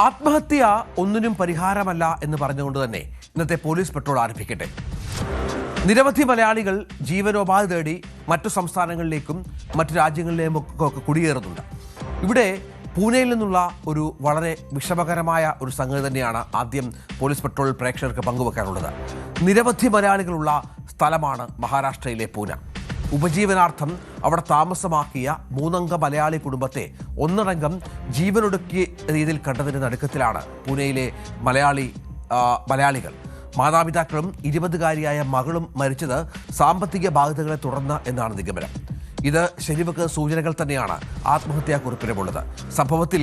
ആത്മഹത്യ ഒന്നിനും പരിഹാരമല്ല എന്ന് പറഞ്ഞുകൊണ്ട് തന്നെ ഇന്നത്തെ പോലീസ് പെട്രോൾ ആരംഭിക്കട്ടെ. നിരവധി മലയാളികൾ ജീവനോപാധി തേടി മറ്റു സംസ്ഥാനങ്ങളിലേക്കും മറ്റു രാജ്യങ്ങളിലേക്കും കുടിയേറുന്നുണ്ട്. ഇവിടെ പൂനെയിൽ നിന്നുള്ള ഒരു വളരെ വിഷമകരമായ ഒരു സംഗതി തന്നെയാണ് ആദ്യം പോലീസ് പെട്രോൾ പ്രേക്ഷകർക്ക് പങ്കുവെക്കാനുള്ളത്. നിരവധി മലയാളികളുള്ള സ്ഥലമാണ് മഹാരാഷ്ട്രയിലെ പൂന. ഉപജീവനാർത്ഥം അവിടെ താമസമാക്കിയ 3 അംഗ മലയാളി കുടുംബത്തെ ഒന്നടങ്കം ജീവനൊടുക്കിയ രീതിയിൽ കണ്ടതിന് നടുക്കത്തിലാണ് പൂനെയിലെ മലയാളികൾ. മാതാപിതാക്കളും 20-കാരിയായ മകളും മരിച്ചത് സാമ്പത്തിക ബാധ്യതകളെ തുടർന്ന് എന്നാണ് നിഗമനം. ഇത് ശരിവെക്ക് സൂചനകൾ തന്നെയാണ് ആത്മഹത്യാക്കുറിപ്പിനുമുള്ളത്. സംഭവത്തിൽ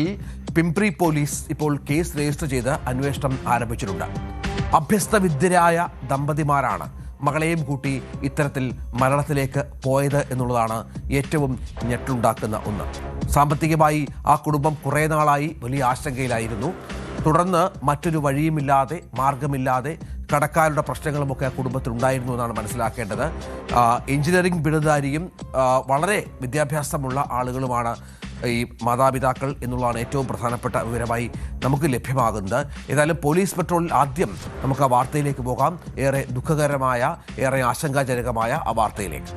പിംപ്രി പോലീസ് ഇപ്പോൾ കേസ് രജിസ്റ്റർ ചെയ്ത് അന്വേഷണം ആരംഭിച്ചിട്ടുണ്ട്. അഭ്യസ്തവിദ്യരായ ദമ്പതിമാരാണ് മകളെയും കൂട്ടി ഇത്തരത്തിൽ മരണത്തിലേക്ക് പോയത് എന്നുള്ളതാണ് ഏറ്റവും ഞെട്ടുണ്ടാക്കുന്ന ഒന്ന്. സാമ്പത്തികമായി ആ കുടുംബം കുറേ നാളായി വലിയ ആശങ്കയിലായിരുന്നു. തുടർന്ന് മറ്റൊരു വഴിയുമില്ലാതെ മാർഗമില്ലാതെ കടക്കാരുടെ പ്രശ്നങ്ങളുമൊക്കെ ആ കുടുംബത്തിൽ ഉണ്ടായിരുന്നു എന്നാണ് മനസ്സിലാക്കേണ്ടത്. എഞ്ചിനീയറിംഗ് ബിരുദധാരിയും വളരെ വിദ്യാഭ്യാസമുള്ള ആളുകളുമാണ് ഈ മാതാപിതാക്കൾ എന്നുള്ളതാണ് ഏറ്റവും പ്രധാനപ്പെട്ട വിവരമായി നമുക്ക് ലഭ്യമാകുന്നത്. ഏതായാലും പോലീസ് പെട്രോളിൽ ആദ്യം നമുക്ക് ആ വാർത്തയിലേക്ക് പോകാം. ഏറെ ദുഃഖകരമായ, ഏറെ ആശങ്കാജനകമായ ആ വാർത്തയിലേക്ക്.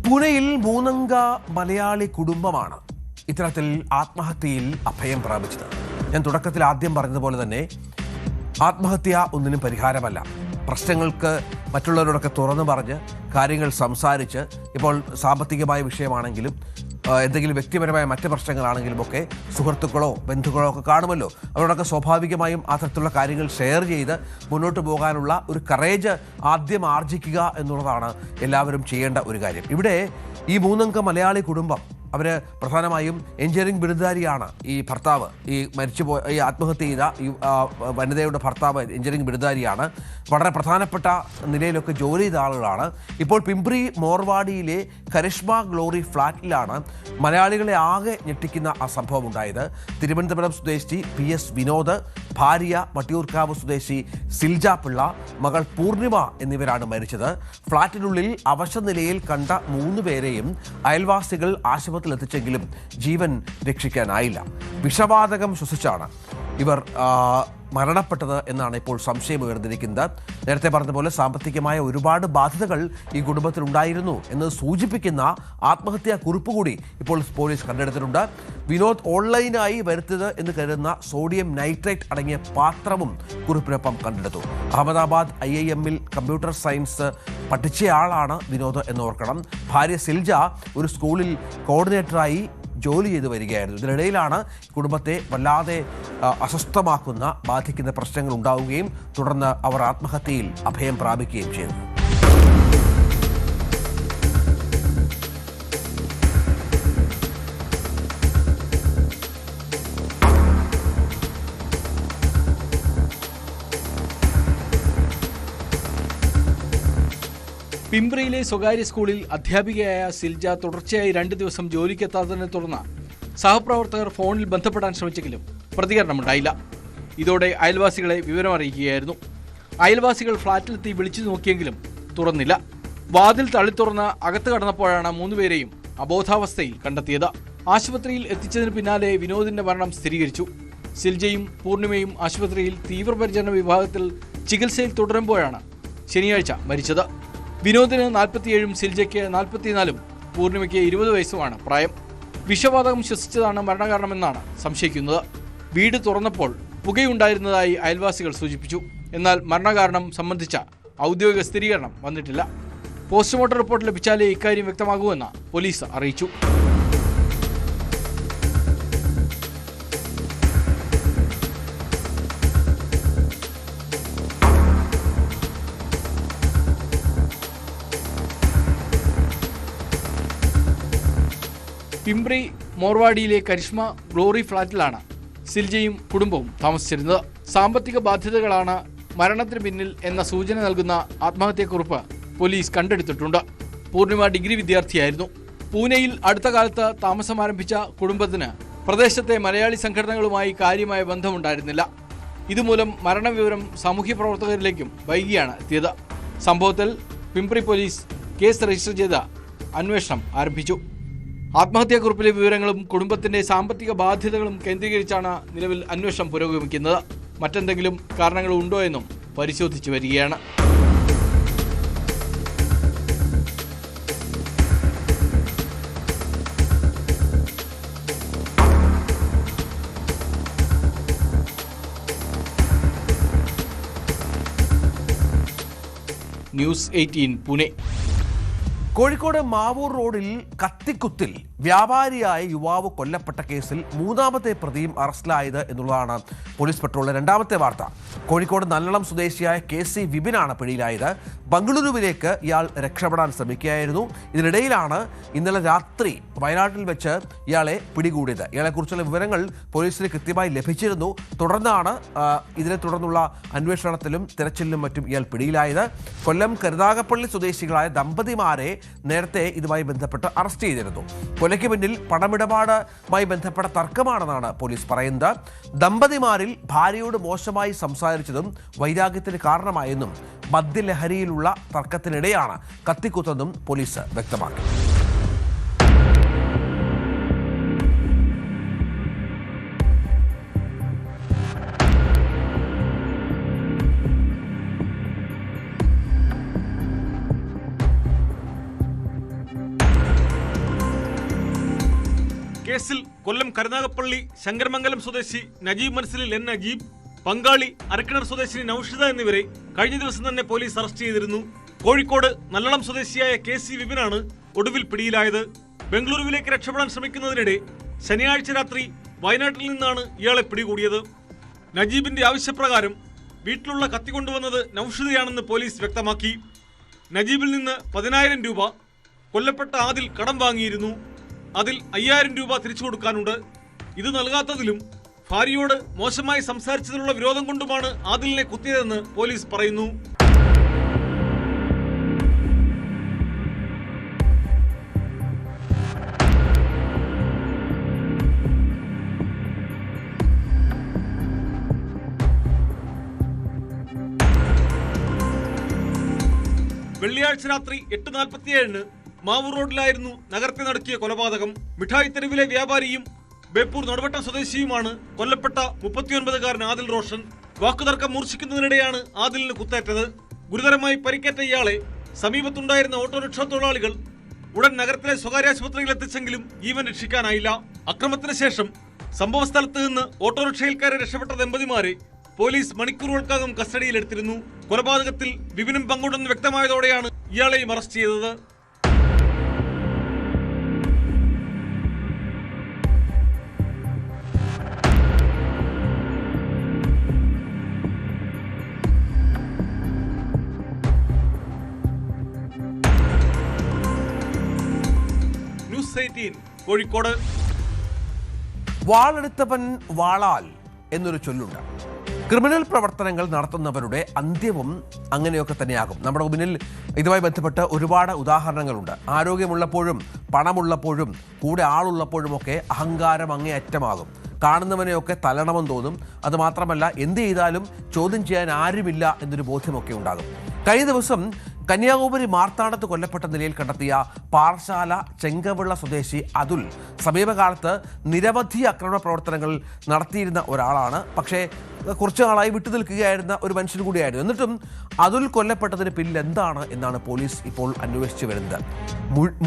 പൂനെയിൽ 3 അംഗ മലയാളി കുടുംബമാണ് ഇത്തരത്തിൽ ആത്മഹത്യയിൽ അഭയം പ്രാപിച്ചത്. ഞാൻ തുടക്കത്തിൽ ആദ്യം പറഞ്ഞതുപോലെ തന്നെ ആത്മഹത്യ ഒന്നിനും പരിഹാരമല്ല. പ്രശ്നങ്ങൾക്ക് മറ്റുള്ളവരോടൊക്കെ തുറന്നു പറഞ്ഞ് കാര്യങ്ങൾ സംസാരിച്ച്, ഇപ്പോൾ സാമ്പത്തികമായ വിഷയമാണെങ്കിലും എന്തെങ്കിലും വ്യക്തിപരമായ മറ്റ് പ്രശ്നങ്ങളാണെങ്കിലും ഒക്കെ സുഹൃത്തുക്കളോ ബന്ധുക്കളോ ഒക്കെ കാണുമല്ലോ. അവരോടൊക്കെ സ്വാഭാവികമായും ആ തരത്തിലുള്ള കാര്യങ്ങൾ ഷെയർ ചെയ്ത് മുന്നോട്ട് പോകാനുള്ള ഒരു കറേജ് ആദ്യം ആർജിക്കുക എന്നുള്ളതാണ് എല്ലാവരും ചെയ്യേണ്ട ഒരു കാര്യം. ഇവിടെ ഈ 3 അംഗ മലയാളി കുടുംബം, അവർ പ്രധാനമായും എഞ്ചിനീയറിംഗ് ബിരുദധാരിയാണ്. ഈ ഭർത്താവ്, ഈ ആത്മഹത്യ ചെയ്ത ഈ വനിതയുടെ ഭർത്താവ് എഞ്ചിനീയറിംഗ് ബിരുദധാരിയാണ്. വളരെ പ്രധാനപ്പെട്ട നിലയിലൊക്കെ ജോലി ചെയ്ത ആളുകളാണ്. ഇപ്പോൾ പിംപ്രി മോർവാഡിയിലെ കരിഷ്മ ഗ്ലോറി ഫ്ലാറ്റിലാണ് മലയാളികളെ ആകെ ഞെട്ടിക്കുന്ന ആ സംഭവം ഉണ്ടായത്. തിരുവനന്തപുരം സ്വദേശി PS വിനോദ്, ഭാര്യ വട്ടിയൂർക്കാവ് സ്വദേശി സിൽജ പിള്ള, മകൾ പൂർണിമ എന്നിവരാണ് മരിച്ചത്. ഫ്ളാറ്റിനുള്ളിൽ അവശനിലയിൽ കണ്ട 3 പേരെയും അയൽവാസികൾ ആശുപത്രിയിലെത്തിച്ചെങ്കിലും ജീവൻ രക്ഷിക്കാനായില്ല. വിഷവാതകം ശ്വസിച്ചാണ് ഇവർ മരണപ്പെട്ടത് എന്നാണ് ഇപ്പോൾ സംശയം ഉയർന്നിരിക്കുന്നത്. നേരത്തെ പറഞ്ഞതുപോലെ സാമ്പത്തികമായ ഒരുപാട് ബാധ്യതകൾ ഈ കുടുംബത്തിലുണ്ടായിരുന്നു എന്ന് സൂചിപ്പിക്കുന്ന ആത്മഹത്യാ കുറിപ്പ് കൂടി ഇപ്പോൾ പോലീസ് കണ്ടെടുത്തിട്ടുണ്ട്. വിനോദ് ഓൺലൈനായി വരുത്തിയത് എന്ന് കരുതുന്ന സോഡിയം നൈട്രേറ്റ് അടങ്ങിയ പാത്രവും കുറിപ്പിനൊപ്പം കണ്ടെടുത്തു. അഹമ്മദാബാദ് IIM-ൽ കമ്പ്യൂട്ടർ സയൻസ് പഠിച്ചയാളാണ് വിനോദ് എന്നോർക്കണം. ഭാര്യ സിൽജ ഒരു സ്കൂളിൽ കോർഡിനേറ്ററായി ജോലി ചെയ്തു വരികയായിരുന്നു. ഇതിനിടയിലാണ് കുടുംബത്തെ വല്ലാതെ അസ്വസ്ഥമാക്കുന്ന, ബാധിക്കുന്ന പ്രശ്നങ്ങൾ ഉണ്ടാവുകയും തുടർന്ന് അവർ ആത്മഹത്യയിൽ അഭയം പ്രാപിക്കുകയും ചെയ്തു. പിംപ്രിയിലെ സ്വകാര്യ സ്കൂളിൽ അധ്യാപികയായ സിൽജ തുടർച്ചയായി 2 ദിവസം ജോലിക്കെത്താത്തതിനെ തുടർന്ന് സഹപ്രവർത്തകർ ഫോണിൽ ബന്ധപ്പെടാൻ ശ്രമിച്ചെങ്കിലും പ്രതികരണമുണ്ടായില്ല. ഇതോടെ അയൽവാസികളെ വിവരമറിയിക്കുകയായിരുന്നു. അയൽവാസികൾ ഫ്ളാറ്റിലെത്തി വിളിച്ചു നോക്കിയെങ്കിലും തുറന്നില്ല. വാതിൽ തള്ളിത്തുറന്ന് അകത്ത് കടന്നപ്പോഴാണ് 3 പേരെയും അബോധാവസ്ഥയിൽ കണ്ടെത്തിയത്. ആശുപത്രിയിൽ എത്തിച്ചതിന് പിന്നാലെ വിനോദിന്റെ മരണം സ്ഥിരീകരിച്ചു. സിൽജയും പൂർണിമയും ആശുപത്രിയിൽ തീവ്രപരിചരണ വിഭാഗത്തിൽ ചികിത്സയിൽ തുടരുമ്പോഴാണ് ശനിയാഴ്ച മരിച്ചത്. വിനോദിന് 47-ഉം സിൽജയ്ക്ക് 44-ഉം പൂർണിമയ്ക്ക് 20 വയസ്സുമാണ് പ്രായം. വിഷവാതകം ശ്വസിച്ചതാണ് മരണകാരണമെന്നാണ് സംശയിക്കുന്നത്. വീട് തുറന്നപ്പോൾ പുകയുണ്ടായിരുന്നതായി അയൽവാസികൾ സൂചിപ്പിച്ചു. എന്നാൽ മരണകാരണം സംബന്ധിച്ച ഔദ്യോഗിക സ്ഥിരീകരണം വന്നിട്ടില്ല. പോസ്റ്റ്മോർട്ടം റിപ്പോർട്ട് ലഭിച്ചാലേ ഇക്കാര്യം വ്യക്തമാകുമെന്ന് പോലീസ് അറിയിച്ചു. പിംപ്രി മോർവാഡിയിലെ കരിഷ്മ ഗ്ലോറി ഫ്ളാറ്റിലാണ് സിൽജയും കുടുംബവും താമസിച്ചിരുന്നത്. സാമ്പത്തിക ബാധ്യതകളാണ് മരണത്തിന് പിന്നിൽ എന്ന സൂചന നൽകുന്ന ആത്മഹത്യാക്കുറിപ്പ് പോലീസ് കണ്ടെടുത്തിട്ടുണ്ട്. പൂർണിമ ഡിഗ്രി വിദ്യാർത്ഥിയായിരുന്നു. പൂനെയിൽ അടുത്ത കാലത്ത് താമസമാരംഭിച്ച കുടുംബത്തിന് പ്രദേശത്തെ മലയാളി സംഘടനകളുമായി കാര്യമായ ബന്ധമുണ്ടായിരുന്നില്ല. ഇതുമൂലം മരണവിവരം സാമൂഹ്യ പ്രവർത്തകരിലേക്കും വൈകിയാണ് എത്തിയത്. സംഭവത്തിൽ പിംപ്രി പോലീസ് കേസ് രജിസ്റ്റർ ചെയ്ത് അന്വേഷണം ആരംഭിച്ചു. ആത്മഹത്യാക്കുറിപ്പിലെ വിവരങ്ങളും കുടുംബത്തിന്റെ സാമ്പത്തിക ബാധ്യതകളും കേന്ദ്രീകരിച്ചാണ് നിലവിൽ അന്വേഷണം പുരോഗമിക്കുന്നത്. മറ്റെന്തെങ്കിലും കാരണങ്ങളുണ്ടോ എന്നും പരിശോധിച്ചു വരികയാണ്. ന്യൂസ് 18 പുനെ. കോഴിക്കോട് മാവൂർ റോഡിൽ കത്തിക്കുത്തിൽ വ്യാപാരിയായ യുവാവ് കൊല്ലപ്പെട്ട കേസിൽ മൂന്നാമത്തെ പ്രതിയും അറസ്റ്റിലായത് എന്നുള്ളതാണ് പോലീസ് പെട്രോളിലെ രണ്ടാമത്തെ വാർത്ത. കോഴിക്കോട് നല്ലളം സ്വദേശിയായ KC വിപിനാണ് പിടിയിലായത്. ബംഗളൂരുവിലേക്ക് ഇയാൾ രക്ഷപ്പെടാൻ ശ്രമിക്കുകയായിരുന്നു. ഇതിനിടയിലാണ് ഇന്നലെ രാത്രി വയനാട്ടിൽ വെച്ച് ഇയാളെ പിടികൂടിയത്. ഇയാളെക്കുറിച്ചുള്ള വിവരങ്ങൾ പോലീസിന് കൃത്യമായി ലഭിച്ചിരുന്നു. തുടർന്നാണ് ഇതിനെ തുടർന്നുള്ള അന്വേഷണത്തിലും തിരച്ചിലിലും മറ്റും ഇയാൾ പിടിയിലായത്. കൊല്ലം കരുനാഗപ്പള്ളി സ്വദേശികളായ ദമ്പതിമാരെ നേരത്തെ ഇതുമായി ബന്ധപ്പെട്ട് അറസ്റ്റ് ചെയ്തിരുന്നു. കൊലയ്ക്ക് പിന്നിൽ പണമിടപാടുമായി ബന്ധപ്പെട്ട തർക്കമാണെന്നാണ് പോലീസ് പറയുന്നത്. ദമ്പതിമാരിൽ ഭാര്യയോട് മോശമായി സംസാരിച്ചതും വൈരാഗ്യത്തിന് കാരണമായെന്നും മദ്യലഹരിയിലുള്ള തർക്കത്തിനിടെയാണ് കത്തിക്കുത്തെന്നും പോലീസ് വ്യക്തമാക്കി. കേസിൽ കൊല്ലം കരുനാഗപ്പള്ളി ശങ്കരമംഗലം സ്വദേശി നജീബ് മനസ്സിലിൽ N നജീബ്, പങ്കാളി അരക്കിണർ സ്വദേശിനി നൌഷിദ എന്നിവരെ കഴിഞ്ഞ ദിവസം തന്നെ പോലീസ് അറസ്റ്റ് ചെയ്തിരുന്നു. കോഴിക്കോട് നല്ലളം സ്വദേശിയായ KC വിപിനാണ് ഒടുവിൽ പിടിയിലായത്. ബംഗളൂരുവിലേക്ക് രക്ഷപ്പെടാൻ ശ്രമിക്കുന്നതിനിടെ ശനിയാഴ്ച രാത്രി വയനാട്ടിൽ നിന്നാണ് ഇയാളെ പിടികൂടിയത്. നജീബിന്റെ ആവശ്യപ്രകാരം വീട്ടിലുള്ള കത്തി കൊണ്ടുവന്നത് നൌഷിദയാണെന്ന് പോലീസ് വ്യക്തമാക്കി. നജീബിൽ നിന്ന് 10,000 രൂപ കൊല്ലപ്പെട്ട ആദിൽ കടം വാങ്ങിയിരുന്നു. അതിൽ 5,000 രൂപ തിരിച്ചു കൊടുക്കാനുണ്ട്. ഇത് നൽകാത്തതിലും ഭാര്യയോട് മോശമായി സംസാരിച്ചതിലുള്ള വിരോധം കൊണ്ടുമാണ് ആദിലിനെ കുത്തിയതെന്ന് പോലീസ് പറയുന്നു. വെള്ളിയാഴ്ച രാത്രി 8:47 മാവൂർ റോഡിലായിരുന്നു നഗരത്തെ നടക്കിയ കൊലപാതകം. മിഠായി തെരുവിലെ വ്യാപാരിയും ബേപ്പൂർ നടുവട്ടം സ്വദേശിയുമാണ് കൊല്ലപ്പെട്ട 39-കാരൻ ആദിൽ റോഷൻ. വാക്കുതർക്കം മൂർച്ഛിക്കുന്നതിനിടെയാണ് ആദിലിന് കുത്തേറ്റത്. ഗുരുതരമായി പരിക്കേറ്റ ഇയാളെ സമീപത്തുണ്ടായിരുന്ന ഓട്ടോറിക്ഷ തൊഴിലാളികൾ ഉടൻ നഗരത്തിലെ സ്വകാര്യ ആശുപത്രിയിൽ എത്തിച്ചെങ്കിലും ജീവൻ രക്ഷിക്കാനായില്ല. അക്രമത്തിന് ശേഷം സംഭവസ്ഥലത്ത് നിന്ന് ഓട്ടോറിക്ഷയിൽ കയറി രക്ഷപ്പെട്ട ദമ്പതിമാരെ പോലീസ് മണിക്കൂറുകൾക്കകം കസ്റ്റഡിയിലെടുത്തിരുന്നു. കൊലപാതകത്തിൽ വിപിനും പങ്കുണ്ടെന്ന് വ്യക്തമായതോടെയാണ് ഇയാളെയും അറസ്റ്റ് ചെയ്തത്. ന്യൂസ് 18 കോഴിക്കോട്. വാളെടുത്തവൻ വാളാൽ എന്നൊരു ചൊല്ലുണ്ട്. ക്രിമിനൽ പ്രവർത്തനങ്ങൾ നടത്തുന്നവരുടെ അന്ത്യവും അങ്ങനെയൊക്കെ തന്നെയാകും. നമ്മുടെ മുന്നിൽ ഇതുമായി ബന്ധപ്പെട്ട് ഒരുപാട് ഉദാഹരണങ്ങളുണ്ട്. ആരോഗ്യമുള്ളപ്പോഴും പണമുള്ളപ്പോഴും കൂടെ ആളുള്ളപ്പോഴുമൊക്കെ അഹങ്കാരം അങ്ങേയറ്റമാകും. കാണുന്നവനെയൊക്കെ തല്ലണമെന്ന് തോന്നും. അതുമാത്രമല്ല, എന്ത് ചെയ്താലും ചോദ്യം ചെയ്യാൻ ആരുമില്ല എന്നൊരു ബോധ്യമൊക്കെ ഉണ്ടാകും. കഴിഞ്ഞ ദിവസം കന്യാകുമാരി മാർത്താണ്ഡത്ത് കൊല്ലപ്പെട്ട നിലയിൽ കണ്ടെത്തിയ പാറശാല ചെങ്കവിള സ്വദേശി അതുൽ സമീപകാലത്ത് നിരവധി ആക്രമണ പ്രവർത്തനങ്ങൾ നടത്തിയിരുന്ന ഒരാളാണ്. പക്ഷേ കുറച്ചു നാളായി വിട്ടു നിൽക്കുകയായിരുന്ന ഒരു മനുഷ്യൻ കൂടിയായിരുന്നു. എന്നിട്ടും അതുൽ കൊല്ലപ്പെട്ടതിന് പിന്നിൽ എന്താണ് എന്നാണ് പോലീസ് ഇപ്പോൾ അന്വേഷിച്ചു വരുന്നത്.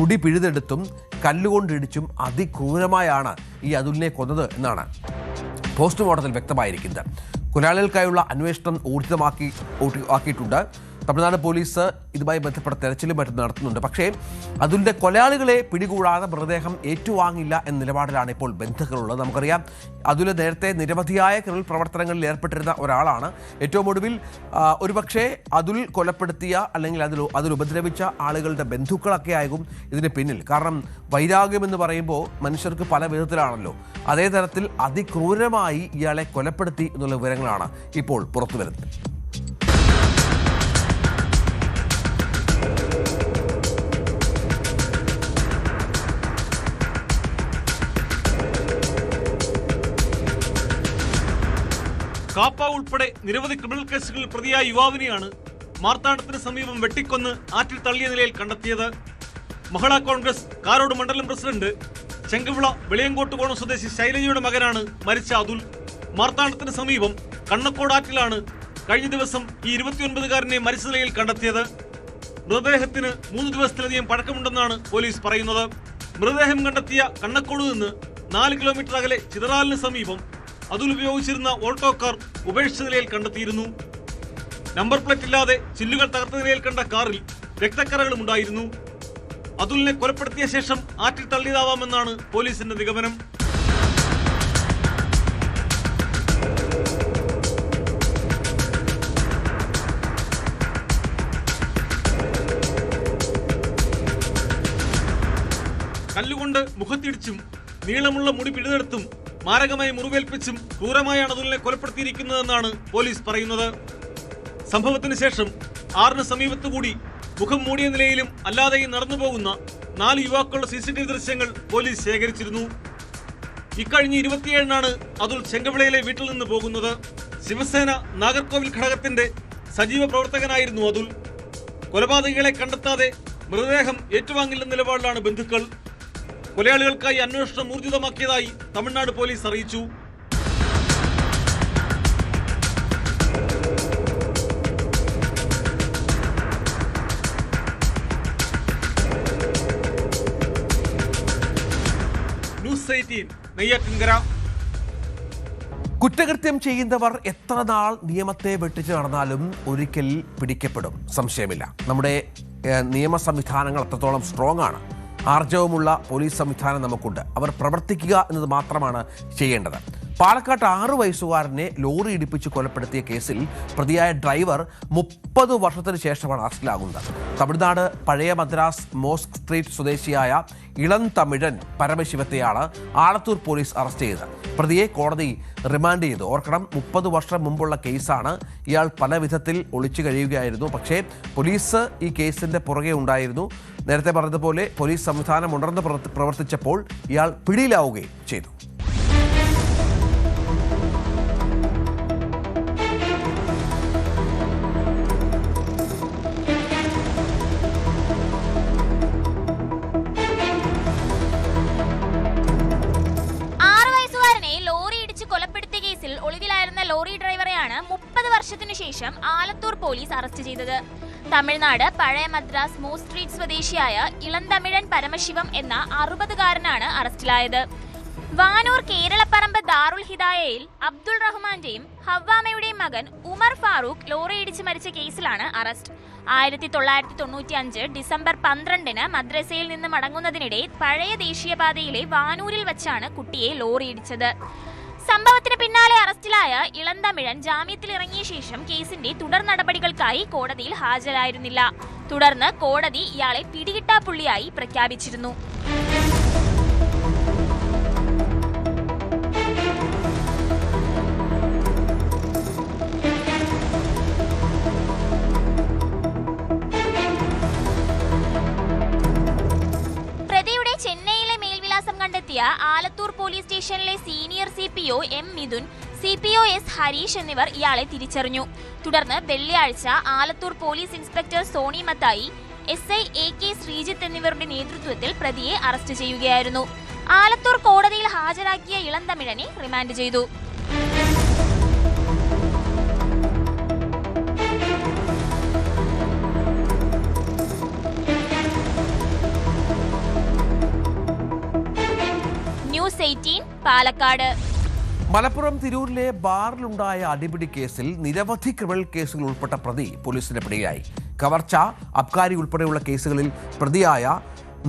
മുടി പിഴുതെടുത്തും കല്ലുകൊണ്ടിടിച്ചും അതിക്രൂരമായാണ് ഈ അതുലിനെ കൊന്നത് എന്നാണ് പോസ്റ്റ്മോർട്ടത്തിൽ വ്യക്തമായിരിക്കുന്നത്. കൊലയാളികൾക്കായുള്ള അന്വേഷണം ഊർജിതമാക്കിയിട്ടുണ്ട്. തമിഴ്നാട് പോലീസ് ഇതുമായി ബന്ധപ്പെട്ട തെരച്ചിലും മറ്റും നടത്തുന്നുണ്ട്. പക്ഷേ അതിൻ്റെ കൊലയാളികളെ പിടികൂടാതെ മൃതദേഹം ഏറ്റുവാങ്ങില്ല എന്ന നിലപാടിലാണ് ഇപ്പോൾ ബന്ധുക്കളുള്ളത്. നമുക്കറിയാം, അതുൽ നേരത്തെ നിരവധിയായ ക്രിമിനൽ പ്രവർത്തനങ്ങളിൽ ഏർപ്പെട്ടിരുന്ന ഒരാളാണ്. ഏറ്റവും ഒടുവിൽ ഒരുപക്ഷെ അതുൽ കൊലപ്പെടുത്തിയ അല്ലെങ്കിൽ അതിൽ ഉപദ്രവിച്ച ആളുകളുടെ ബന്ധുക്കളൊക്കെ ആകും ഇതിന് പിന്നിൽ. കാരണം വൈരാഗ്യം എന്ന് പറയുമ്പോൾ മനുഷ്യർക്ക് പല വിധത്തിലാണല്ലോ. അതേ തരത്തിൽ അതിക്രൂരമായി ഇയാളെ കൊലപ്പെടുത്തി എന്നുള്ള വിവരങ്ങളാണ് ഇപ്പോൾ പുറത്തു വരുന്നത്. കാപ്പ ഉൾപ്പെടെ നിരവധി ക്രിമിനൽ കേസുകളിൽ പ്രതിയായ യുവാവിനെയാണ് മാർത്താണ്ഡത്തിന് സമീപം വെട്ടിക്കൊന്ന് ആറ്റിൽ തള്ളിയ നിലയിൽ കണ്ടെത്തിയത്. മഹിളാ കോൺഗ്രസ് കാരോട് മണ്ഡലം പ്രസിഡന്റ് ചെങ്കവിള വെളിയങ്കോട്ടുകോണം സ്വദേശി ശൈലജയുടെ മകനാണ് മരിച്ച അതുൽ. മാർത്താണ്ഡത്തിന് സമീപം കണ്ണക്കോടാറ്റിലാണ് കഴിഞ്ഞ ദിവസം ഈ 29-കാരനെ മരിച്ച നിലയിൽ കണ്ടെത്തിയത്. മൃതദേഹത്തിന് 3 ദിവസത്തിലധികം പഴക്കമുണ്ടെന്നാണ് പോലീസ് പറയുന്നത്. മൃതദേഹം കണ്ടെത്തിയ കണ്ണക്കോട് നിന്ന് 4 കിലോമീറ്റർ അകലെ ചിതറാലിന് സമീപം അതുൽ ഉപയോഗിച്ചിരുന്ന ഓൾട്ടോ കാർ ഉപേക്ഷിച്ച നിലയിൽ കണ്ടെത്തിയിരുന്നു. നമ്പർ പ്ലേറ്റ് ഇല്ലാതെ ചില്ലുകൾ തകർത്ത നിലയിൽ കണ്ട കാറിൽ രക്തക്കറകളും ഉണ്ടായിരുന്നു. അതുലിനെ കൊലപ്പെടുത്തിയ ശേഷം ആറ്റിൽ തള്ളിയതാവാമെന്നാണ് പോലീസിന്റെ നിഗമനം. കല്ലുകൊണ്ട് മുഖത്തിടിച്ചും നീളമുള്ള മുടി പിഴുതെടുത്തും മാരകമായി മുറിവേൽപ്പിച്ചും ക്രൂരമായാണ് അതുലിനെ കൊലപ്പെടുത്തിയിരിക്കുന്നതെന്നാണ് പോലീസ് പറയുന്നത്. സംഭവത്തിന് ശേഷം 6-ന് സമീപത്തുകൂടി മുഖം മൂടിയ നിലയിലും അല്ലാതെയും നടന്നുപോകുന്ന 4 യുവാക്കളുടെ CCTV ദൃശ്യങ്ങൾ പോലീസ് ശേഖരിച്ചിരുന്നു. ഇക്കഴിഞ്ഞ 27-നാണ് അതുൽ ചെങ്കവിളയിലെ വീട്ടിൽ നിന്ന് പോകുന്നത്. ശിവസേന നാഗർകോവിൽ ഘടകത്തിന്റെ സജീവ പ്രവർത്തകനായിരുന്നു അതുൽ. കൊലപാതകികളെ കണ്ടെത്താതെ മൃതദേഹം ഏറ്റുവാങ്ങില്ലെന്ന നിലപാടിലാണ് ബന്ധുക്കൾ. കൊലയാളികൾക്കായി അന്വേഷണം ഊർജിതമാക്കിയതായി തമിഴ്നാട് പോലീസ് അറിയിച്ചു. ന്യൂസ് 18 നെയ്യാറ്റിൻകര. കുറ്റകൃത്യം ചെയ്യുന്നവർ എത്ര നാൾ നിയമത്തെ വെട്ടിച്ച് നടന്നാലും ഒരിക്കൽ പിടിക്കപ്പെടും, സംശയമില്ല. നമ്മുടെ നിയമ സംവിധാനങ്ങൾ അത്രത്തോളം സ്ട്രോങ് ആണ്. ആർജവമുള്ള പോലീസ് സംവിധാനം നമുക്കുണ്ട്. അവർ പ്രവർത്തിക്കുക എന്നത് മാത്രമാണ് ചെയ്യേണ്ടത്. പാലക്കാട്ട് 6 വയസ്സുകാരനെ ലോറി ഇടിപ്പിച്ച് കൊലപ്പെടുത്തിയ കേസിൽ പ്രതിയായ ഡ്രൈവർ 30 വർഷത്തിന് ശേഷമാണ് അറസ്റ്റിലാകുന്നത്. തമിഴ്നാട് പഴയ മദ്രാസ് മോസ്ക് സ്ട്രീറ്റ് സ്വദേശിയായ ഇളം തമിഴൻ പരമശിവത്തെയാണ് ആലത്തൂർ പോലീസ് അറസ്റ്റ് ചെയ്തത്. പ്രതിയെ കോടതി റിമാൻഡ് ചെയ്തു. ഓർക്കണം, 30 വർഷം മുമ്പുള്ള കേസാണ്. ഇയാൾ പല വിധത്തിൽ ഒളിച്ചു കഴിയുകയായിരുന്നു. പക്ഷേ പോലീസ് ഈ കേസിന്റെ പുറകെ ഉണ്ടായിരുന്നു. നേരത്തെ പറഞ്ഞതുപോലെ പോലീസ് സംവിധാനം ഉണർന്ന് പ്രവർത്തിച്ചപ്പോൾ ഇയാൾ പിടിയിലാവുകയും ചെയ്തു. ഒളിവിലായിരുന്ന ലോറി ഡ്രൈവറെയാണ് 30 വർഷത്തിനു ശേഷം ആലത്തൂർ പോലീസ് അറസ്റ്റ് ചെയ്തത്. തമിഴ്നാട് പഴയ മദ്രാസ് മോസ്ക് സ്ട്രീറ്റ് സ്വദേശിയായ ഇളന്തമിഴൻ പരമശിവം എന്ന 60-കാരനാണ് അറസ്റ്റിലായത്. വാനൂർ കേരളപ്പറമ്പ് ദാറുൽ ഹിദായയിൽ അബ്ദുൾ റഹ്മാന്റെയും ഹവ്വാമയുടെയും മകൻ ഉമർ ഫാറൂഖ് ലോറി ഇടിച്ച് മരിച്ച കേസിലാണ് അറസ്റ്റ്. 1995 ഡിസംബർ 12-ന് മദ്രസയിൽ നിന്ന് മടങ്ങുന്നതിനിടെ പഴയ ദേശീയപാതയിലെ വാനൂരിൽ വച്ചാണ് കുട്ടിയെ ലോറി ഇടിച്ചത്. സംഭവത്തിന് പിന്നാലെ അറസ്റ്റിലായ ഇളന്തമിഴൻ ജാമ്യത്തിൽ ഇറങ്ങിയ ശേഷം കേസിന്റെ തുടർ നടപടികൾക്കായി കോടതിയിൽ ഹാജരായിരുന്നില്ല. തുടർന്ന് കോടതി ഇയാളെ പിടികിട്ടാപ്പുള്ളിയായി പ്രഖ്യാപിച്ചിരുന്നു. ചെന്നൈയിലെ മേൽവിലാസം കണ്ടെത്തിയ ആലത്തൂർ പോലീസ് സ്റ്റേഷനിലെ senior CPO M Midhun, CPO S Harish എന്നിവർ ഇയാളെ തിരിച്ചറിഞ്ഞു. തുടർന്ന് വെള്ളിയാഴ്ച Alathur police inspector Sony Mathai, SI AK Sreejith എന്നിവരുടെ നേതൃത്വത്തിൽ പ്രതിയെ അറസ്റ്റ് ചെയ്യുകയായിരുന്നു. ആലത്തൂർ കോടതിയിൽ ഹാജരാക്കിയ ഇളന്തമിഴനെ റിമാൻഡ് ചെയ്തു. ന്യൂസ് 18 പാലക്കാട്. മലപ്പുറം തിരൂരിലെ ബാറിലുണ്ടായ അടിപിടി കേസിൽ നിരവധി ക്രിമിനൽ കേസുകൾ ഉൾപ്പെട്ട പ്രതി പോലീസിന്റെ പിടിയിലായി. കവർച്ച, അബ്കാരി ഉൾപ്പെടെയുള്ള കേസുകളിൽ പ്രതിയായ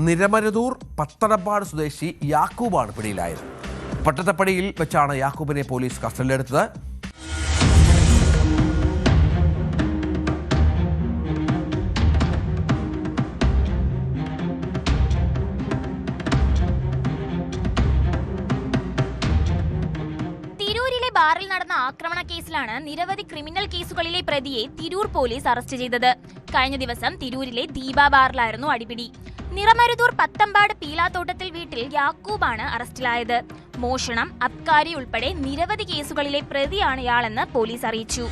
നിരമരുതൂർ പത്തനപ്പാട് സ്വദേശി യാക്കൂബാണ് പിടിയിലായത്. പട്ടത്തപ്പടിയിൽ വെച്ചാണ് യാക്കൂബിനെ പോലീസ് കസ്റ്റഡിയിലെടുത്തത്. ബാറിൽ നടന്ന ആക്രമണ കേസിലാണ് നിരവധി ക്രിമിനൽ കേസുകളിലെ പ്രതിയെ തിരൂർ പോലീസ് അറസ്റ്റ് ചെയ്തത്. കഴിഞ്ഞ ദിവസം തിരൂരിലെ ദീപ ബാറിലായിരുന്നു അടിപിടി. നിറമരുതൂർ പത്തമ്പാട് പീലാത്തോട്ടത്തിൽ വീട്ടിൽ യാക്കൂബാണ് അറസ്റ്റിലായത്. മോഷണം, അബ്കാരി ഉൾപ്പെടെ നിരവധി കേസുകളിലെ പ്രതിയാണ് ഇയാളെന്ന് പോലീസ് അറിയിച്ചു.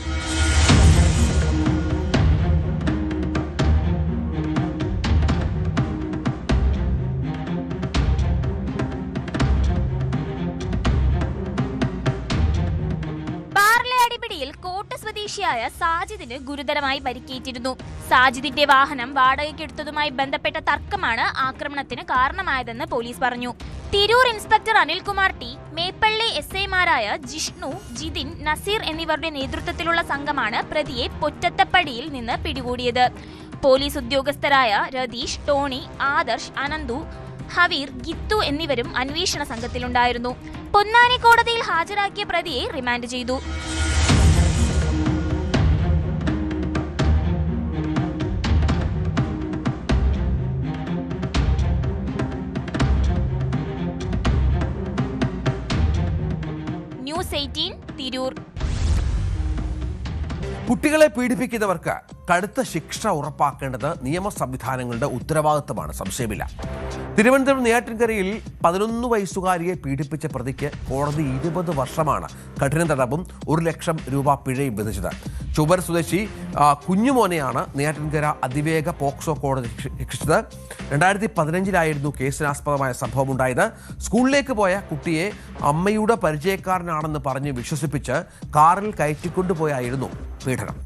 വെട്ടുകിളിയിൽ കോട്ട സ്വദേശിയായ സാജിദിന് ഗുരുതരമായി പരിക്കേറ്റിരുന്നു. സാജിദിന്റെ വാഹനം വാടകയ്ക്കെടുത്തതുമായി ബന്ധപ്പെട്ട തർക്കമാണ് ആക്രമണത്തിന് കാരണമായതെന്ന് പോലീസ് പറഞ്ഞു. തിരൂർ ഇൻസ്പെക്ടർ അനിൽകുമാർ ടി, മേപ്പള്ളി SI-മാരായ ജിഷ്ണു, ജിതിൻ, നസീർ എന്നിവരുടെ നേതൃത്വത്തിലുള്ള സംഘമാണ് പ്രതിയെ പൊറ്റത്തപ്പടിയിൽ നിന്ന് പിടികൂടിയത്. പോലീസ് ഉദ്യോഗസ്ഥരായ രതീഷ്, ടോണി, ആദർശ്, അനന്തു, ഹവീർ, ഗിത്തു എന്നിവരും അന്വേഷണ സംഘത്തിലുണ്ടായിരുന്നു. പൊന്നാനി കോടതിയിൽ ഹാജരാക്കിയ പ്രതിയെ റിമാൻഡ് ചെയ്തു. ന്യൂസ് 18 തിരൂർ. കുട്ടികളെ പീഡിപ്പിക്കുന്നവർക്ക് കടുത്ത ശിക്ഷ ഉറപ്പാക്കേണ്ടത് നിയമ സംവിധാനങ്ങളുടെ ഉത്തരവാദിത്തമാണ്, സംശയമില്ല. തിരുവനന്തപുരം നെയ്യാറ്റിൻകരയിൽ 11 വയസ്സുകാരിയെ പീഡിപ്പിച്ച പ്രതിക്ക് കോടതി 20 വർഷമാണ് കഠിന തടവും 1 ലക്ഷം രൂപ പിഴയും വിധിച്ചത്. ചുവർ സ്വദേശി കുഞ്ഞുമോനെയാണ് നെയ്യാറ്റിൻകര അതിവേഗ പോക്സോ കോടതി ശിക്ഷിച്ചത്. 2015 കേസിനാസ്പദമായ സംഭവം ഉണ്ടായത്. സ്കൂളിലേക്ക് പോയ കുട്ടിയെ അമ്മയുടെ പരിചയക്കാരനാണെന്ന് പറഞ്ഞ് വിശ്വസിപ്പിച്ച് കാറിൽ കയറ്റിക്കൊണ്ടുപോയായിരുന്നു പീഡനം.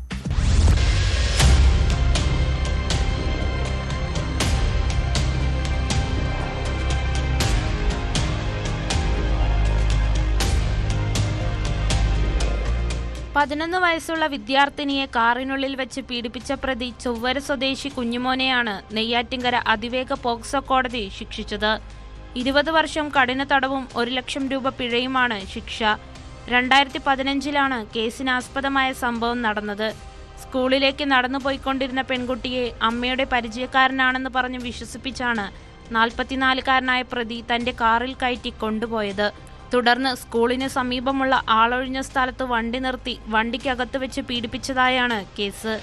പതിനൊന്ന് വയസ്സുള്ള വിദ്യാർത്ഥിനിയെ കാറിനുള്ളിൽ വെച്ച് പീഡിപ്പിച്ച പ്രതി ചൊവ്വര സ്വദേശി കുഞ്ഞുമോനെയാണ് നെയ്യാറ്റിൻകര അതിവേഗ പോക്സോ കോടതി ശിക്ഷിച്ചത്. 20 വർഷം കഠിന തടവും 1 ലക്ഷം രൂപ പിഴയുമാണ് ശിക്ഷ. 2015 കേസിനാസ്പദമായ സംഭവം നടന്നത്. സ്കൂളിലേക്ക് നടന്നുപോയിക്കൊണ്ടിരുന്ന പെൺകുട്ടിയെ അമ്മയുടെ പരിചയക്കാരനാണെന്ന് പറഞ്ഞ് വിശ്വസിപ്പിച്ചാണ് 44-കാരനായ പ്രതി തന്റെ കാറിൽ കയറ്റി കൊണ്ടുപോയത്. തുടർന്ന് സ്കൂളിന് സമീപമുള്ള ആളൊഴിഞ്ഞ സ്ഥലത്ത് വണ്ടി നിർത്തി വണ്ടിക്കകത്ത് വെച്ച് പീഡിപ്പിച്ചതായാണ് കേസ്.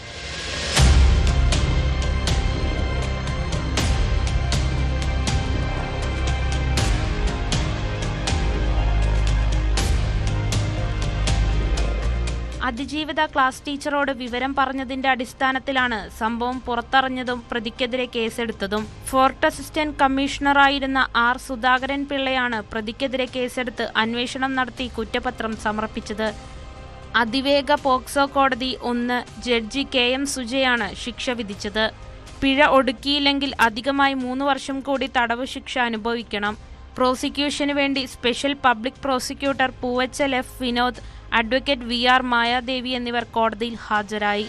അതിജീവിത ക്ലാസ് ടീച്ചറോട് വിവരം പറഞ്ഞതിന്റെ അടിസ്ഥാനത്തിലാണ് സംഭവം പുറത്തറിഞ്ഞതും പ്രതിക്കെതിരെ കേസെടുത്തതും. ഫോർട്ട് അസിസ്റ്റന്റ് കമ്മീഷണറായിരുന്ന R. സുധാകരൻ പിള്ളയാണ് പ്രതിക്കെതിരെ കേസെടുത്ത് അന്വേഷണം നടത്തി കുറ്റപത്രം സമർപ്പിച്ചത്. അതിവേഗ പോക്സോ കോടതി 1 ജഡ്ജി KM സുജയാണ് ശിക്ഷ വിധിച്ചത്. പിഴ ഒടുക്കിയില്ലെങ്കിൽ അധികമായി 3 വർഷം കൂടി തടവ് ശിക്ഷ അനുഭവിക്കണം. പ്രോസിക്യൂഷന് വേണ്ടി special public prosecutor Poovachal F. Vinod, advocate VR. Mayadevi എന്നിവർ കോടതിയിൽ ഹാജരായി.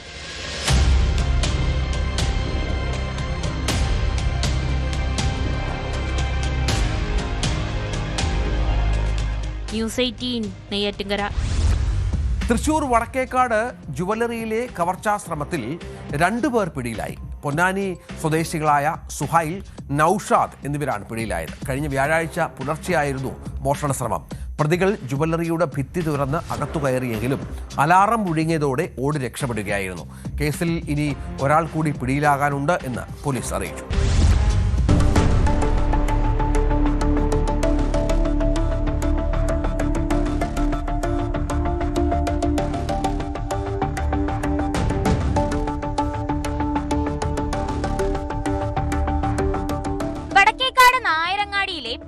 ന്യൂസ് 18 നെയ്യാറ്റിൻകര. തൃശൂർ വടക്കേക്കാട് ജുവലറിയിലെ കവർച്ചാശ്രമത്തിൽ 2 പേർ പിടിയിലായി. പൊന്നാനി സ്വദേശികളായ സുഹൈൽ, നൌഷാദ് എന്നിവരാണ് പിടിയിലായത്. കഴിഞ്ഞ വ്യാഴാഴ്ച പുലർച്ചെയായിരുന്നു മോഷണ ശ്രമം. പ്രതികൾ ജുവലറിയുടെ ഭിത്തി തുറന്ന് അകത്തു കയറിയെങ്കിലും അലാറം മുഴങ്ങിയതോടെ ഓടി രക്ഷപ്പെടുകയായിരുന്നു. കേസിൽ ഇനി ഒരാൾ കൂടി പിടിയിലാകാനുണ്ട് എന്ന് പോലീസ് അറിയിച്ചു.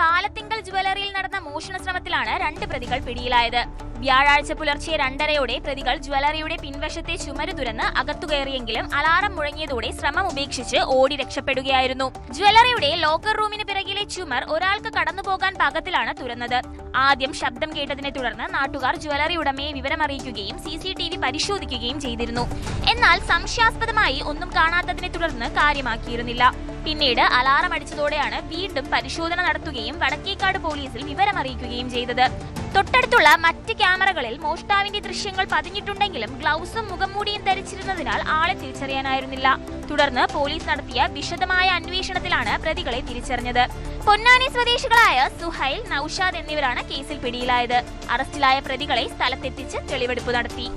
പാലത്തിങ്കൽ ജുവലറിയിൽ നടന്ന മോഷണ ശ്രമത്തിലാണ് 2 പ്രതികൾ പിടിയിലായത്. വ്യാഴാഴ്ച പുലർച്ചെ 2:30 പ്രതികൾ ജുവലറിയുടെ പിൻവശത്തെ ചുമര് തുറന്ന് അകത്തു കയറിയെങ്കിലും അലാറം മുഴങ്ങിയതോടെ ശ്രമം ഉപേക്ഷിച്ച് ഓടി രക്ഷപ്പെടുകയായിരുന്നു. ജുവലറിയുടെ ലോക്കർ റൂമിന് പിറകിലെ ചുമർ ഒരാൾക്ക് കടന്നുപോകാൻ പാകത്തിലാണ് തുറന്നത്. ആദ്യം ശബ്ദം കേട്ടതിനെ തുടർന്ന് നാട്ടുകാർ ജുവലറി ഉടമയെ വിവരമറിയിക്കുകയും CCTV പരിശോധിക്കുകയും ചെയ്തിരുന്നു. എന്നാൽ സംശയാസ്പദമായി ഒന്നും കാണാത്തതിനെ തുടർന്ന് കാര്യമാക്കിയിരുന്നില്ല. പിന്നീട് അലാറം അടിച്ചതോടെയാണ് വീണ്ടും പരിശോധന നടത്തുകയും വടക്കേക്കാട് പോലീസിൽ വിവരമറിയിക്കുകയും ചെയ്തത്. തൊട്ടടുത്തുള്ള മറ്റ് ക്യാമറകളിൽ മോഷ്ടാവിന്റെ ദൃശ്യങ്ങൾ പതിഞ്ഞിട്ടുണ്ടെങ്കിലും ഗ്ലൗസും മുഖംമൂടിയും ധരിച്ചിരുന്നതിനാൽ ആളെ തിരിച്ചറിയാനായിരുന്നില്ല. തുടർന്ന് പോലീസ് നടത്തിയ വിശദമായ അന്വേഷണത്തിലാണ് പ്രതികളെ തിരിച്ചറിഞ്ഞത്. പൊന്നാനി സ്വദേശികളായ സുഹൈൽ, നൌഷാദ് എന്നിവരാണ് കേസിൽ പിടിയിലായത്. അറസ്റ്റിലായ പ്രതികളെ സ്ഥലത്തെത്തിച്ച് തെളിവെടുപ്പ് നടത്തി.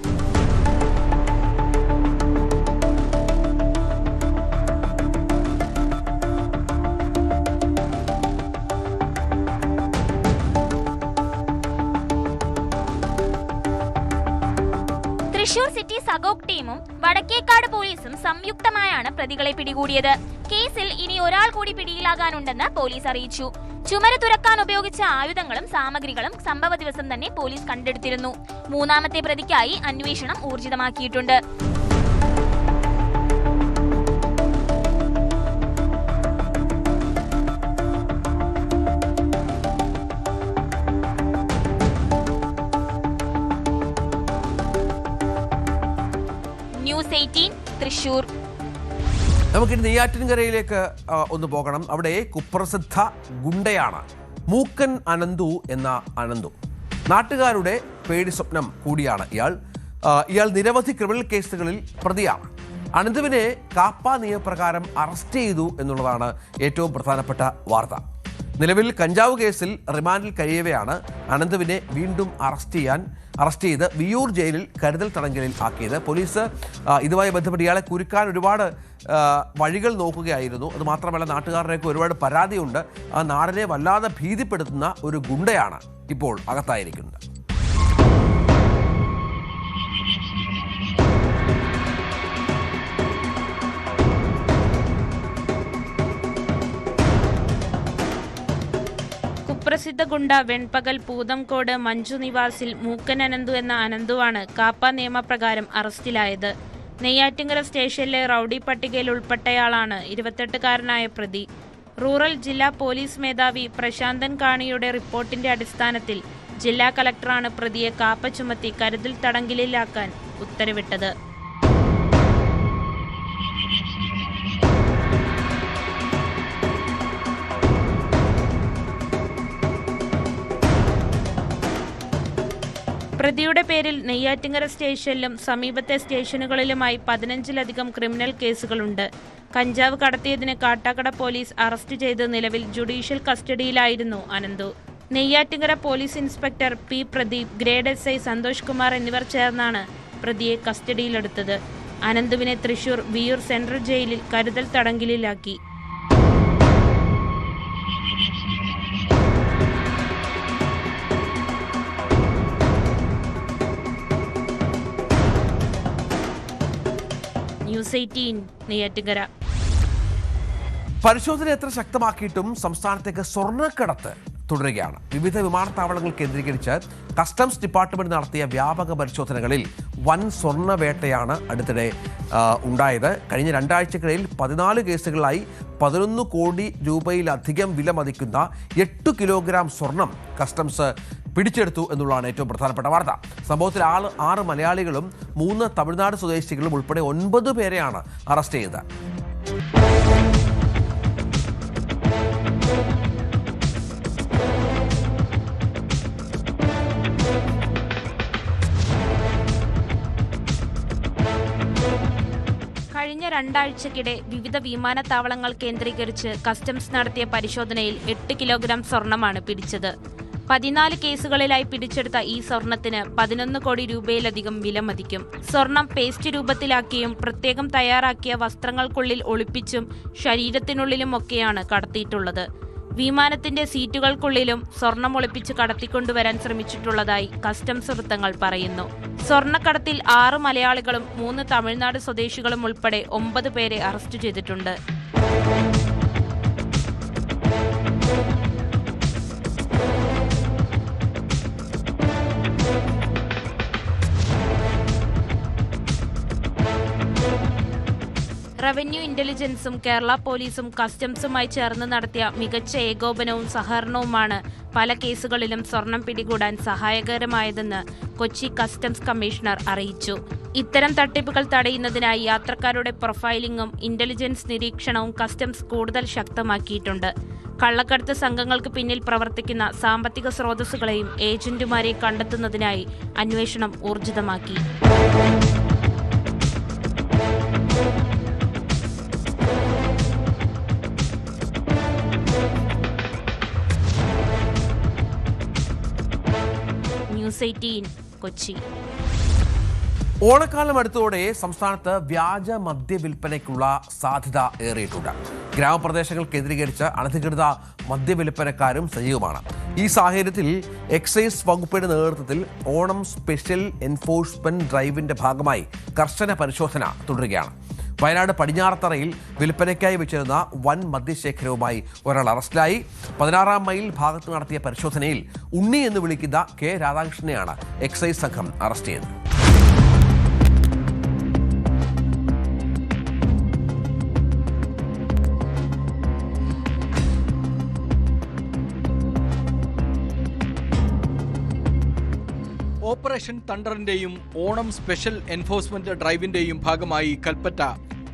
തൃശൂർ സിറ്റി സഗോക് ടീമും വടക്കേക്കാട് പോലീസും സംയുക്തമായാണ് പ്രതികളെ പിടികൂടിയത്. കേസിൽ ഇനി ഒരാൾ കൂടി പിടിയിലാകാനുണ്ടെന്ന് പോലീസ് അറിയിച്ചു. ചുമര് തുറക്കാൻ ഉപയോഗിച്ച ആയുധങ്ങളും സാമഗ്രികളും സംഭവ ദിവസം തന്നെ പോലീസ് കണ്ടെടുത്തിരുന്നു. മൂന്നാമത്തെ പ്രതിക്കായി അന്വേഷണം ഊർജിതമാക്കിയിട്ടുണ്ട്. ന്യൂസ് 18 തൃശൂർ. നമുക്കിനി നെയ്യാറ്റിൻകരയിലേക്ക് ഒന്ന് പോകണം. അവിടെ കുപ്രസിദ്ധ ഗുണ്ടയാണ് മൂക്കൻ അനന്തു എന്ന അനന്തു. നാട്ടുകാരുടെ പേടി സ്വപ്നം കൂടിയാണ് ഇയാൾ നിരവധി ക്രിമിനൽ കേസുകളിൽ പ്രതിയാണ്. അനന്തുവിനെ കാപ്പ നിയമപ്രകാരം അറസ്റ്റ് ചെയ്തു എന്നുള്ളതാണ് ഏറ്റവും പ്രധാനപ്പെട്ട വാർത്ത. നിലവിൽ കഞ്ചാവ് കേസിൽ റിമാൻഡിൽ കഴിയവെയാണ് അനന്തുവിനെ വീണ്ടും അറസ്റ്റ് ചെയ്ത് വിയൂർ ജയിലിൽ കരുതൽ തടങ്കലിൽ ആക്കിയത്. പോലീസ് ഇതുമായി ബന്ധപ്പെട്ട് ഇയാളെ കുരുക്കാൻ ഒരുപാട് വഴികൾ നോക്കുകയായിരുന്നു. അതുമാത്രമല്ല, നാട്ടുകാരുടെയൊക്കെ ഒരുപാട് പരാതിയുണ്ട്. ആ നാടിനെ വല്ലാതെ ഭീതിപ്പെടുത്തുന്ന ഒരു ഗുണ്ടയാണ് ഇപ്പോൾ അകത്തായിരിക്കുന്നത്. കുപ്രസിദ്ധ ഗുണ്ട വെൺപകൽ പൂതംകോട് മഞ്ജു നിവാസിൽ മൂക്കൻ അനന്തു എന്ന അനന്തുവാണ് കാപ്പ നിയമപ്രകാരം അറസ്റ്റിലായത്. നെയ്യാറ്റിങ്കര സ്റ്റേഷനിലെ റൌഡി പട്ടികയിൽ ഉൾപ്പെട്ടയാളാണ് 28-കാരനായ പ്രതി. റൂറൽ ജില്ലാ പോലീസ് മേധാവി പ്രശാന്തൻ കാണിയുടെ റിപ്പോർട്ടിന്റെ അടിസ്ഥാനത്തിൽ ജില്ലാ കളക്ടറാണ് പ്രതിയെ കാപ്പ ചുമത്തി കരുതൽ തടങ്കലിലാക്കാൻ ഉത്തരവിട്ടത്. പ്രതിയുടെ പേരിൽ നെയ്യാറ്റിങ്കര സ്റ്റേഷനിലും സമീപത്തെ സ്റ്റേഷനുകളിലുമായി 15-ലധികം ക്രിമിനൽ കേസുകളുണ്ട്. കഞ്ചാവ് കടത്തിയതിന് കാട്ടാക്കട പോലീസ് അറസ്റ്റ് ചെയ്ത് നിലവിൽ ജുഡീഷ്യൽ കസ്റ്റഡിയിലായിരുന്നു Ananthu. Neyyattinkara police inspector P Pradeep, grade SI Santhosh Kumar എന്നിവർ ചേർന്നാണ് പ്രതിയെ കസ്റ്റഡിയിലെടുത്തത്. അനന്തുവിനെ തൃശൂർ വിയൂർ സെൻട്രൽ ജയിലിൽ കരുതൽ തടങ്കലിലാക്കി. ന്യൂസ് 18 നെയ്യാറ്റിങ്കര. പരിശോധന എത്ര ശക്തമാക്കിയിട്ടും സംസ്ഥാനത്തേക്ക് സ്വർണ്ണക്കടത്ത് തുടരുകയാണ്. വിവിധ വിമാനത്താവളങ്ങൾ കേന്ദ്രീകരിച്ച് കസ്റ്റംസ് ഡിപ്പാർട്ട്മെന്റ് നടത്തിയ വ്യാപക പരിശോധനകളിൽ വൻ സ്വർണ്ണവേട്ടയാണ് അടുത്തിടെ ഉണ്ടായത്. കഴിഞ്ഞ 2 ആഴ്ചക്കിടയിൽ 14 കേസുകളിലായി 11 കോടി രൂപയിലധികം വില മതിക്കുന്ന 8 കിലോഗ്രാം സ്വർണം കസ്റ്റംസ് പിടിച്ചെടുത്തു എന്നുള്ളതാണ് ഏറ്റവും പ്രധാനപ്പെട്ട വാർത്ത. സംഭവത്തിൽ 6 മലയാളികളും 3 തമിഴ്നാട് സ്വദേശികളും ഉൾപ്പെടെ 9 പേരെയാണ് അറസ്റ്റ് ചെയ്തത്. കഴിഞ്ഞ 2 ആഴ്ചക്കിടെ വിവിധ വിമാനത്താവളങ്ങൾ കേന്ദ്രീകരിച്ച് കസ്റ്റംസ് നടത്തിയ പരിശോധനയിൽ 8 കിലോഗ്രാം സ്വർണമാണ് പിടിച്ചത്. 14 കേസുകളിലായി പിടിച്ചെടുത്ത ഈ സ്വർണത്തിന് 11 കോടി രൂപയിലധികം വില മതിക്കും. സ്വർണം പേസ്റ്റ് രൂപത്തിലാക്കിയും പ്രത്യേകം തയ്യാറാക്കിയ വസ്ത്രങ്ങൾക്കുള്ളിൽ ഒളിപ്പിച്ചും ശരീരത്തിനുള്ളിലുമൊക്കെയാണ് കടത്തിയിട്ടുള്ളത്. വിമാനത്തിന്റെ സീറ്റുകൾക്കുള്ളിലും സ്വർണം ഒളിപ്പിച്ച് കടത്തിക്കൊണ്ടുവരാൻ ശ്രമിച്ചിട്ടുള്ളതായി കസ്റ്റംസ് വൃത്തങ്ങൾ പറയുന്നു. സ്വർണ്ണക്കടത്തിൽ 6 മലയാളികളും 3 തമിഴ്നാട് സ്വദേശികളും ഉൾപ്പെടെ 9 പേരെ അറസ്റ്റ് ചെയ്തിട്ടുണ്ട്. റവന്യൂ ഇന്റലിജൻസും കേരള പോലീസും കസ്റ്റംസുമായി ചേർന്ന് നടത്തിയ മികച്ച ഏകോപനവും സഹകരണവുമാണ് പല കേസുകളിലും സ്വർണം പിടികൂടാൻ സഹായകരമായതെന്ന് കൊച്ചി കസ്റ്റംസ് കമ്മീഷണർ അറിയിച്ചു. ഇത്തരം തട്ടിപ്പുകൾ തടയുന്നതിനായി യാത്രക്കാരുടെ പ്രൊഫൈലിംഗും ഇന്റലിജൻസ് നിരീക്ഷണവും കസ്റ്റംസ് കൂടുതൽ ശക്തമാക്കിയിട്ടുണ്ട്. കള്ളക്കടത്ത് സംഘങ്ങൾക്ക് പിന്നിൽ പ്രവർത്തിക്കുന്ന സാമ്പത്തിക സ്രോതസ്സുകളെയും ഏജന്റുമാരെയും കണ്ടെത്തുന്നതിനായി അന്വേഷണം ഊർജിതമാക്കി. ന്യൂസ് 18 കൊച്ചി. ഓണക്കാലം അടുത്തോടെ സംസ്ഥാനത്ത് വ്യാജ മദ്യവിൽപ്പനയ്ക്കുള്ള സാധ്യത ഏറിയിട്ടുണ്ട്. ഗ്രാമപ്രദേശങ്ങൾ കേന്ദ്രീകരിച്ച് അനധികൃത മദ്യവിൽപ്പനക്കാരും സജീവമാണ്. ഈ സാഹചര്യത്തിൽ എക്സൈസ് വകുപ്പിന്റെ നേതൃത്വത്തിൽ ഓണം സ്പെഷ്യൽ എൻഫോഴ്സ്മെന്റ് ഡ്രൈവിന്റെ ഭാഗമായി കർശന പരിശോധന തുടരുകയാണ്. വയനാട് പടിഞ്ഞാറത്തറയിൽ വിൽപ്പനയ്ക്കായി വെച്ചിരുന്ന വൻ മദ്യശേഖരവുമായി ഒരാൾ അറസ്റ്റിലായി. 16-ാം മൈൽ ഭാഗത്ത് നടത്തിയ പരിശോധനയിൽ ഉണ്ണി എന്ന് വിളിക്കുന്ന കെ രാധാകൃഷ്ണനെയാണ് എക്സൈസ് സംഘം അറസ്റ്റ് ചെയ്തത്. ഓപ്പറേഷൻ തണ്ടറിന്റെയും ഓണം സ്പെഷ്യൽ എൻഫോഴ്സ്മെന്റ് ഡ്രൈവിന്റെയും ഭാഗമായി Kalpetta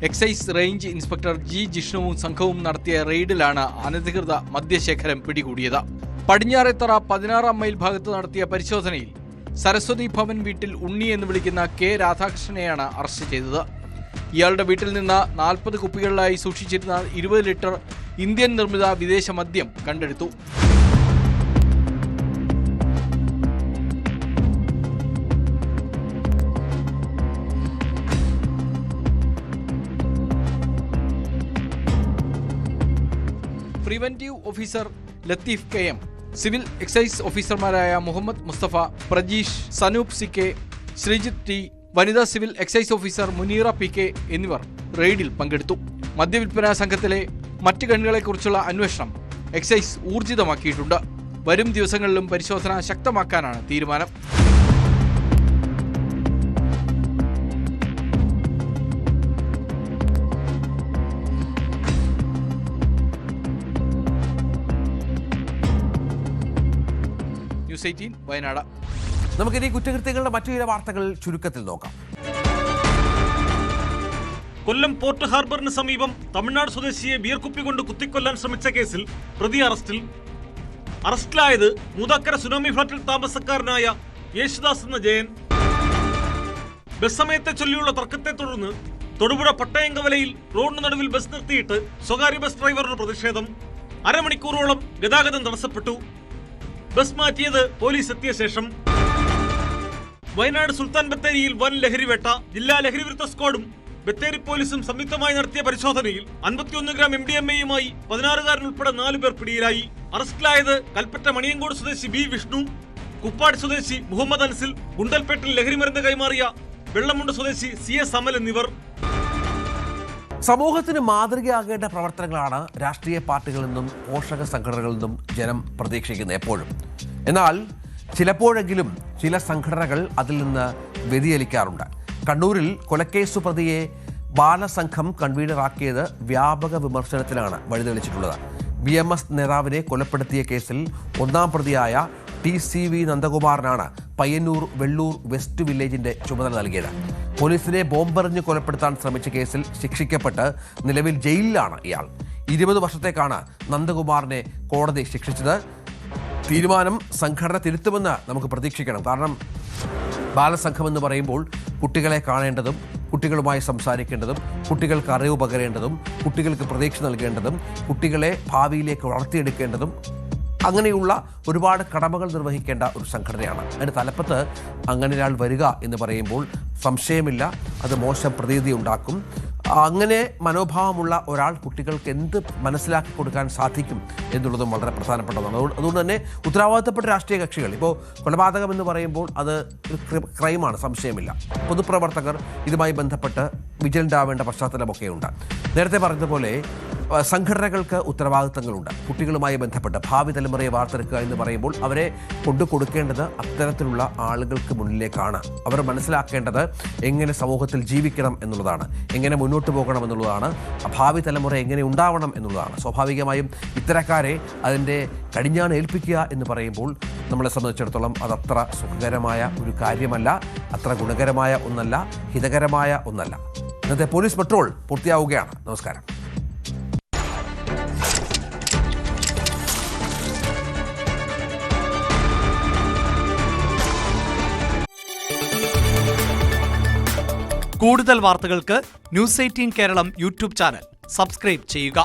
excise range inspector G ജിഷ്ണുവും സംഘവും നടത്തിയ റെയ്ഡിലാണ് അനധികൃത മദ്യശേഖരം പിടികൂടിയത്. പടിഞ്ഞാറേത്തറ 16-ാം മൈൽ ഭാഗത്ത് നടത്തിയ പരിശോധനയിൽ സരസ്വതി ഭവൻ വീട്ടിൽ ഉണ്ണി എന്ന് വിളിക്കുന്ന കെ രാധാകൃഷ്ണനെയാണ് അറസ്റ്റ് ചെയ്തത്. ഇയാളുടെ വീട്ടിൽ നിന്ന് 40 കുപ്പികളിലായി സൂക്ഷിച്ചിരുന്ന 20 ലിറ്റർ ഇന്ത്യൻ നിർമ്മിത വിദേശ മദ്യം കണ്ടെടുത്തു. Preventive officer Latheef KM, civil excise ഓഫീസർമാരായ മുഹമ്മദ് മുസ്തഫ, പ്രജീഷ്, സനൂപ് സി.കെ, ശ്രീജിത്ത് ടി, വനിതാ civil excise officer Muneera PK എന്നിവർ റെയ്ഡിൽ പങ്കെടുത്തു. മദ്യവിൽപ്പന സംഘത്തിലെ മറ്റ് കണ്ണികളെക്കുറിച്ചുള്ള അന്വേഷണം എക്സൈസ് ഊർജിതമാക്കിയിട്ടുണ്ട്. വരും ദിവസങ്ങളിലും പരിശോധന ശക്തമാക്കാനാണ് തീരുമാനം. ന്യൂസ് 18 വയനാട്. നമുക്കിനി കുറ്റകൃത്യങ്ങളുടെ മറ്റു ചില വാർത്തകൾ ചുരുക്കത്തിൽ നോക്കാം. കൊല്ലം പോർട്ട് ഹാർബറിന് സമീപം തമിഴ്നാട് സ്വദേശിയെ ബിയർ കുപ്പി കൊണ്ട് കുത്തിക്കൊല്ലാൻ ശ്രമിച്ച കേസിൽ പ്രതി അറസ്റ്റിലായത് മൂതാക്കര സുനാമി ഫ്ളാറ്റിൽ താമസക്കാരനായ യേശുദാസ് എന്ന ജയൻ. ബസ് സമയത്തെ ചൊല്ലിയുള്ള തർക്കത്തെ തുടർന്ന് തൊടുപുഴ പട്ടയങ്കവലയിൽ റോഡിന് നടുവിൽ ബസ് നിർത്തിയിട്ട് സ്വകാര്യ ബസ് ഡ്രൈവറുടെ പ്രതിഷേധം. അരമണിക്കൂറോളം ഗതാഗതം തടസ്സപ്പെട്ടു. ബസ് മാറ്റിയത് പോലീസ് എത്തിയ ശേഷം. വയനാട് സുൽത്താൻ ബത്തേരിയിൽ വൻ ലഹരിവേട്ട. ജില്ലാ ലഹരിവിരുദ്ധ സ്ക്വാഡും ബത്തേരി പോലീസും സംയുക്തമായി നടത്തിയ പരിശോധനയിൽ 51 ഗ്രാം MDMA-യുമായി 16-കാരൻ ഉൾപ്പെടെ 4 പേർ പിടിയിലായി. അറസ്റ്റിലായത് കൽപ്പറ്റ മണിയങ്കോട് സ്വദേശി ബി വിഷ്ണു, കുപ്പാട് സ്വദേശി മുഹമ്മദ് അൻസിൽ, ഗുണ്ടൽപേട്ടിൽ ലഹരിമരുന്ന് കൈമാറിയ വെള്ളമുണ്ട സ്വദേശി CS അമൽ എന്നിവർ. സമൂഹത്തിന് മാതൃകയാകേണ്ട പ്രവർത്തനങ്ങളാണ് രാഷ്ട്രീയ പാർട്ടികളിൽ നിന്നും പോഷക സംഘടനകളിൽ നിന്നും ജനം പ്രതീക്ഷിക്കുന്നത് എപ്പോഴും. എന്നാൽ ചിലപ്പോഴെങ്കിലും ചില സംഘടനകൾ അതിൽ നിന്ന് വ്യതിചലിക്കാറുണ്ട്. കണ്ണൂരിൽ കൊലക്കേസ് പ്രതിയെ ബാലസംഘം കൺവീനറാക്കിയത് വ്യാപക വിമർശനത്തിലാണ് വഴിതെളിച്ചിട്ടുള്ളത്. BMS നേതാവിനെ കൊലപ്പെടുത്തിയ കേസിൽ 1-ാം പ്രതിയായ TCV നന്ദകുമാറിനാണ് പയ്യന്നൂർ വെള്ളൂർ വെസ്റ്റ് വില്ലേജിന്റെ ചുമതല നൽകിയത്. പോലീസിനെ ബോംബെറിഞ്ഞ് കൊലപ്പെടുത്താൻ ശ്രമിച്ച കേസിൽ ശിക്ഷിക്കപ്പെട്ട് നിലവിൽ ജയിലിലാണ് ഇയാൾ. 20 വർഷത്തേക്കാണ് നന്ദകുമാറിനെ കോടതി ശിക്ഷിച്ചത്. തീരുമാനം സംഘടന തിരുത്തുമെന്ന് നമുക്ക് പ്രതീക്ഷിക്കണം. കാരണം ബാലസംഘം എന്ന് പറയുമ്പോൾ കുട്ടികളെ കാണേണ്ടതും കുട്ടികളുമായി സംസാരിക്കേണ്ടതും കുട്ടികൾക്ക് അറിവ് പകരേണ്ടതും കുട്ടികൾക്ക് പ്രതീക്ഷ നൽകേണ്ടതും കുട്ടികളെ ഭാവിയിലേക്ക് വളർത്തിയെടുക്കേണ്ടതും അങ്ങനെയുള്ള ഒരുപാട് കടമകൾ നിർവഹിക്കേണ്ട ഒരു സംഘടനയാണ്. അതിൻ്റെ തലപ്പത്ത് അങ്ങനെ ഒരാൾ വരിക എന്ന് പറയുമ്പോൾ സംശയമില്ല അത് മോശം പ്രതീതി ഉണ്ടാക്കും. അങ്ങനെ മനോഭാവമുള്ള ഒരാൾ കുട്ടികൾക്ക് എന്ത് മനസ്സിലാക്കി കൊടുക്കാൻ സാധിക്കും എന്നുള്ളതും വളരെ പ്രധാനപ്പെട്ടതാണ്. അതുകൊണ്ട് തന്നെ ഉത്തരവാദിത്തപ്പെട്ട രാഷ്ട്രീയ കക്ഷികൾ, ഇപ്പോൾ കൊലപാതകം എന്ന് പറയുമ്പോൾ അത് ക്രൈമാണ്, സംശയമില്ല. പൊതുപ്രവർത്തകർ ഇതുമായി ബന്ധപ്പെട്ട് വിജിലൻ്റ് ആവേണ്ട പശ്ചാത്തലമൊക്കെയുണ്ട്. നേരത്തെ പറഞ്ഞതുപോലെ സംഘടനകൾക്ക് ഉത്തരവാദിത്തങ്ങളുണ്ട്. കുട്ടികളുമായി ബന്ധപ്പെട്ട് ഭാവി തലമുറയെ വാർത്തെടുക്കുക എന്ന് പറയുമ്പോൾ അവരെ കൊടുക്കേണ്ടത് അത്തരത്തിലുള്ള ആളുകൾക്ക് മുന്നിലേക്കാണ്. അവർ മനസ്സിലാക്കേണ്ടത് എങ്ങനെ സമൂഹത്തിൽ ജീവിക്കണം എന്നുള്ളതാണ്, എങ്ങനെ മുന്നോട്ട് പോകണം എന്നുള്ളതാണ്, ഭാവി തലമുറ എങ്ങനെ ഉണ്ടാവണം എന്നുള്ളതാണ്. സ്വാഭാവികമായും ഇത്തരക്കാരെ അതിൻ്റെ കടിഞ്ഞാണ് ഏൽപ്പിക്കുക എന്ന് പറയുമ്പോൾ നമ്മളെ സംബന്ധിച്ചിടത്തോളം അതത്ര സുഖകരമായ ഒരു കാര്യമല്ല, അത്ര ഗുണകരമായ ഒന്നല്ല, ഹിതകരമായ ഒന്നല്ല. ഇന്നത്തെ പോലീസ് പെട്രോൾ പൂർത്തിയാവുകയാണ്. നമസ്കാരം. കൂടുതൽ വാർത്തകൾക്ക് news 18 Keralam YouTube channel subscribe ചെയ്യുക.